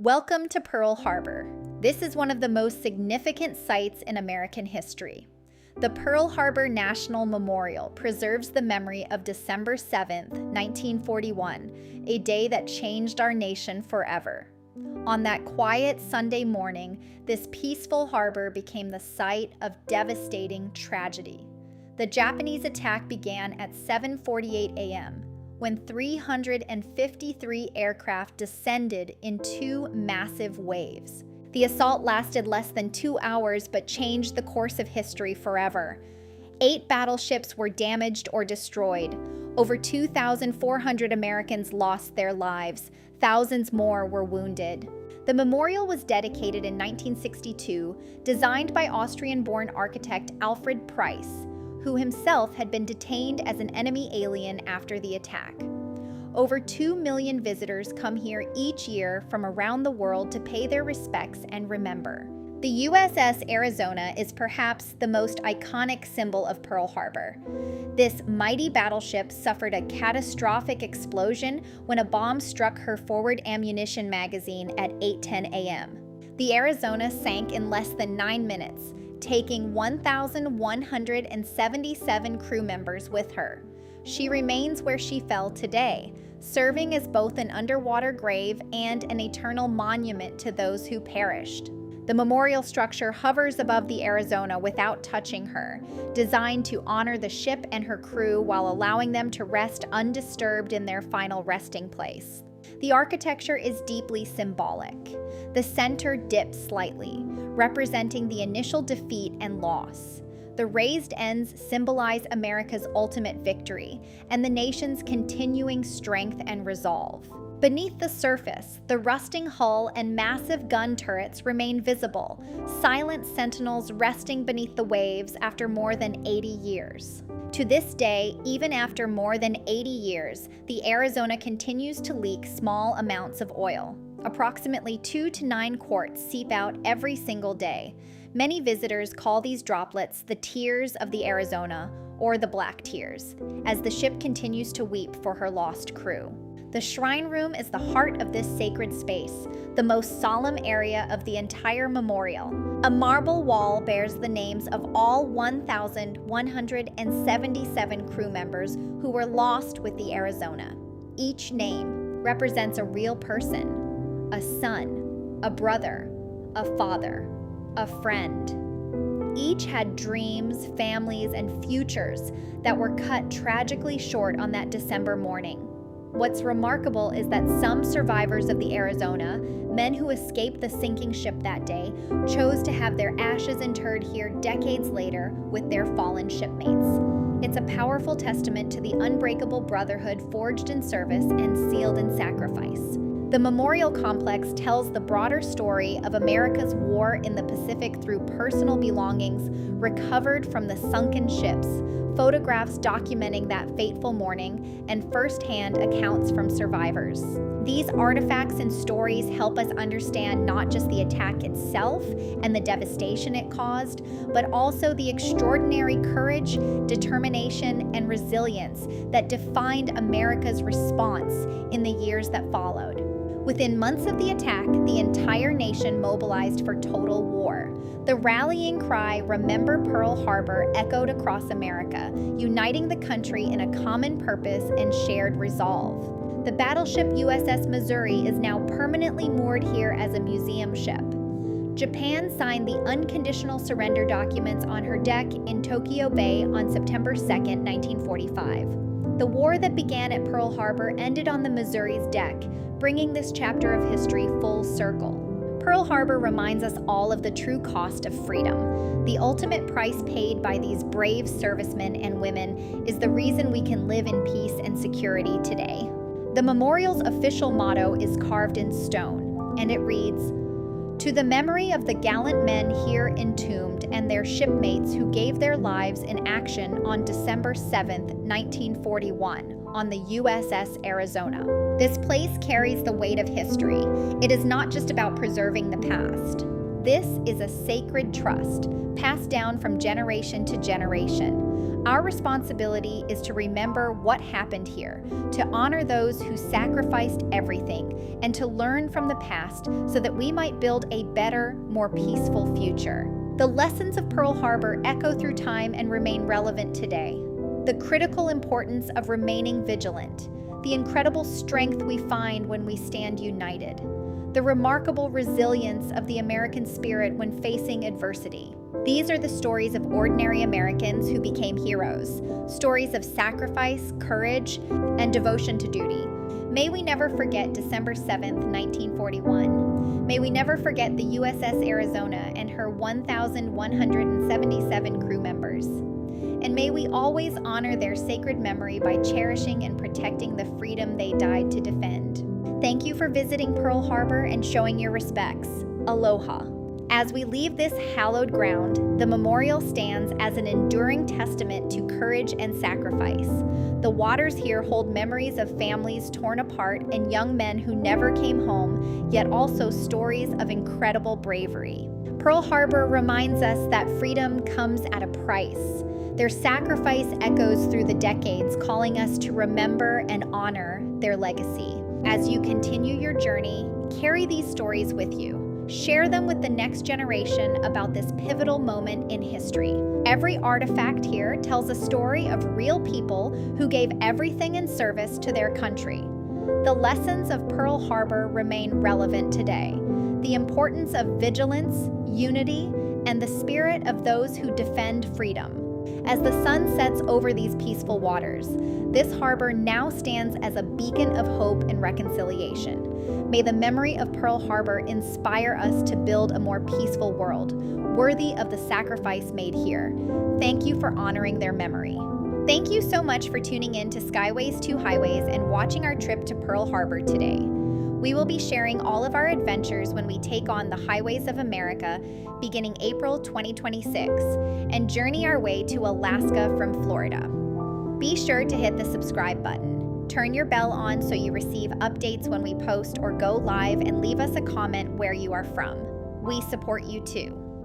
Welcome to Pearl Harbor. This is one of the most significant sites in American history. The Pearl Harbor National Memorial preserves the memory of December 7th, 1941, a day that changed our nation forever. On that quiet Sunday morning, this peaceful harbor became the site of devastating tragedy. The Japanese attack began at 7:48 a.m. when 353 aircraft descended in two massive waves. The assault lasted less than 2 hours but changed the course of history forever. 8 battleships were damaged or destroyed. Over 2,400 Americans lost their lives. Thousands more were wounded. The memorial was dedicated in 1962, designed by Austrian-born architect Alfred Price, who himself had been detained as an enemy alien after the attack. Over 2 million visitors come here each year from around the world to pay their respects and remember. The USS Arizona is perhaps the most iconic symbol of Pearl Harbor. This mighty battleship suffered a catastrophic explosion when a bomb struck her forward ammunition magazine at 8:10 a.m. The Arizona sank in less than 9 minutes, taking 1,177 crew members with her. She remains where she fell today, serving as both an underwater grave and an eternal monument to those who perished. The memorial structure hovers above the Arizona without touching her, designed to honor the ship and her crew while allowing them to rest undisturbed in their final resting place. The architecture is deeply symbolic. The center dips slightly, representing the initial defeat and loss. The raised ends symbolize America's ultimate victory and the nation's continuing strength and resolve. Beneath the surface, the rusting hull and massive gun turrets remain visible, silent sentinels resting beneath the waves after more than 80 years. To this day, even after more than 80 years, the Arizona continues to leak small amounts of oil. Approximately 2 to 9 quarts seep out every single day. Many visitors call these droplets the tears of the Arizona, or the Black Tears, as the ship continues to weep for her lost crew. The shrine room is the heart of this sacred space, the most solemn area of the entire memorial. A marble wall bears the names of all 1,177 crew members who were lost with the Arizona. Each name represents a real person, a son, a brother, a father, a friend. Each had dreams, families, and futures that were cut tragically short on that December morning. What's remarkable is that some survivors of the Arizona, men who escaped the sinking ship that day, chose to have their ashes interred here decades later with their fallen shipmates. It's a powerful testament to the unbreakable brotherhood forged in service and sealed in sacrifice. The memorial complex tells the broader story of America's war in the Pacific through personal belongings recovered from the sunken ships, photographs documenting that fateful morning, and first-hand accounts from survivors. These artifacts and stories help us understand not just the attack itself and the devastation it caused, but also the extraordinary courage, determination, and resilience that defined America's response in the years that followed. Within months of the attack, the entire nation mobilized for total war. The rallying cry, "Remember Pearl Harbor," echoed across America, uniting the country in a common purpose and shared resolve. The battleship USS Missouri is now permanently moored here as a museum ship. Japan signed the unconditional surrender documents on her deck in Tokyo Bay on September 2, 1945. The war that began at Pearl Harbor ended on the Missouri's deck, bringing this chapter of history full circle. Pearl Harbor reminds us all of the true cost of freedom. The ultimate price paid by these brave servicemen and women is the reason we can live in peace and security today. The memorial's official motto is carved in stone, and it reads, "To the memory of the gallant men here entombed and their shipmates who gave their lives in action on December 7th, 1941, on the USS Arizona." This place carries the weight of history. It is not just about preserving the past. This is a sacred trust, passed down from generation to generation. Our responsibility is to remember what happened here, to honor those who sacrificed everything, and to learn from the past so that we might build a better, more peaceful future. The lessons of Pearl Harbor echo through time and remain relevant today. The critical importance of remaining vigilant, the incredible strength we find when we stand united, the remarkable resilience of the American spirit when facing adversity. These are the stories of ordinary Americans who became heroes, stories of sacrifice, courage, and devotion to duty. May we never forget December 7th, 1941. May we never forget the USS Arizona and her 1,177 crew members. And may we always honor their sacred memory by cherishing and protecting the freedom they died to defend. Thank you for visiting Pearl Harbor and showing your respects. Aloha. As we leave this hallowed ground, the memorial stands as an enduring testament to courage and sacrifice. The waters here hold memories of families torn apart and young men who never came home, yet also stories of incredible bravery. Pearl Harbor reminds us that freedom comes at a price. Their sacrifice echoes through the decades, calling us to remember and honor their legacy. As you continue your journey, carry these stories with you. Share them with the next generation about this pivotal moment in history. Every artifact here tells a story of real people who gave everything in service to their country. The lessons of Pearl Harbor remain relevant today. The importance of vigilance, unity, and the spirit of those who defend freedom. As the sun sets over these peaceful waters, this harbor now stands as a beacon of hope and reconciliation. May the memory of Pearl Harbor inspire us to build a more peaceful world, worthy of the sacrifice made here. Thank you for honoring their memory. Thank you so much for tuning in to Skyways to Highways and watching our trip to Pearl Harbor today. We will be sharing all of our adventures when we take on the highways of America beginning April 2026 and journey our way to Alaska from Florida. Be sure to hit the subscribe button. Turn your bell on so you receive updates when we post or go live, and leave us a comment where you are from. We support you too.